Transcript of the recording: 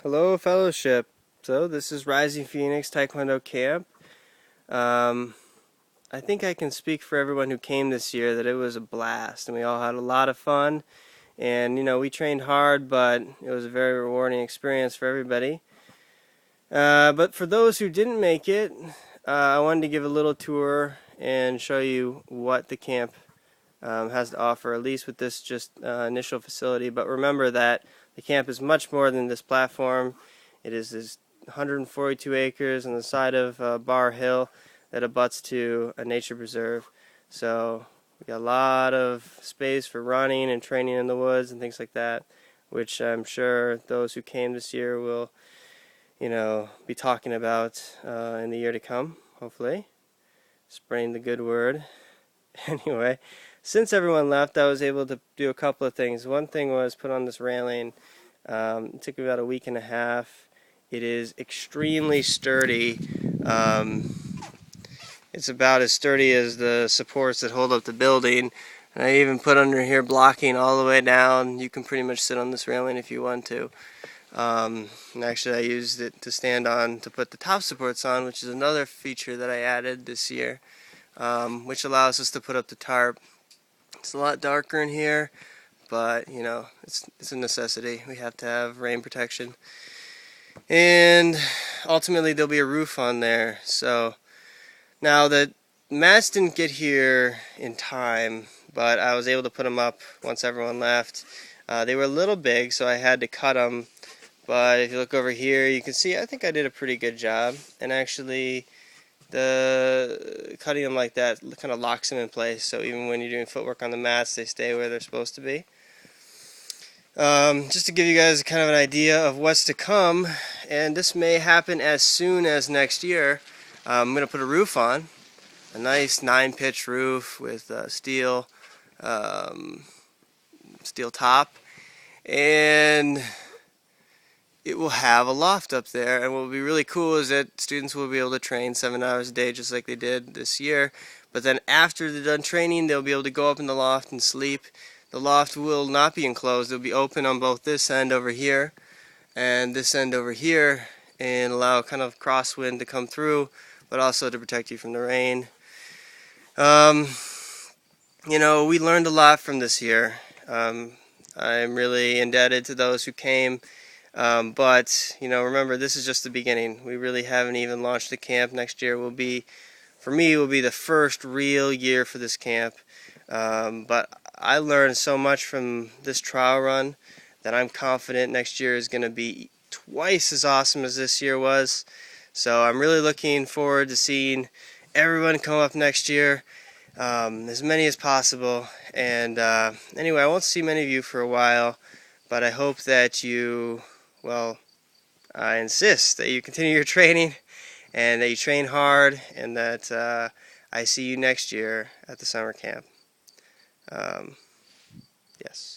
Hello, fellowship. So this is Rising Phoenix Taekwondo Camp. I think I can speak for everyone who came this year that it was a blast, and we all had a lot of fun. And we trained hard, but it was a very rewarding experience for everybody. But for those who didn't make it, I wanted to give a little tour and show you what the camp has to offer, at least with this just initial facility. But remember that the camp is much more than this platform. It is this 142 acres on the side of Bar Hill that abuts to a nature preserve. So we got a lot of space for running and training in the woods and things like that, which I'm sure those who came this year will, be talking about in the year to come, hopefully. Spreading the good word. Anyway, since everyone left, I was able to do a couple of things. One thing was put on this railing. It took me about a week and a half. It is extremely sturdy. It's about as sturdy as the supports that hold up the building. And I even put under here blocking all the way down. You can pretty much sit on this railing if you want to. And actually I used it to stand on to put the top supports on, which is another feature that I added this year, which allows us to put up the tarp. It's a lot darker in here, but it's a necessity. We have to have rain protection. And ultimately there'll be a roof on there. So now the mats didn't get here in time, but I was able to put them up once everyone left. They were a little big, so I had to cut them. But if you look over here, you can see I think I did a pretty good job. And actually, the cutting them like that kind of locks them in place. So even when you're doing footwork on the mats, they stay where they're supposed to be. Just to give you guys kind of an idea of what's to come, and this may happen as soon as next year. I'm going to put a roof on, a nice 9-pitch roof with steel top, and it will have a loft up there. And what will be really cool is that students will be able to train 7 hours a day just like they did this year. But then after they're done training, they'll be able to go up in the loft and sleep. The loft will not be enclosed. It'll be open on both this end over here and this end over here, and allow kind of crosswind to come through, but also to protect you from the rain. We learned a lot from this year. I'm really indebted to those who came. But remember, this is just the beginning. We really haven't even launched the camp. Next year will be, for me, will be the first real year for this camp. But I learned so much from this trial run that I'm confident next year is going to be twice as awesome as this year was. So I'm really looking forward to seeing everyone come up next year, as many as possible. And anyway, I won't see many of you for a while, but I hope that I insist that you continue your training and that you train hard, and that I see you next year at the summer camp. Yes.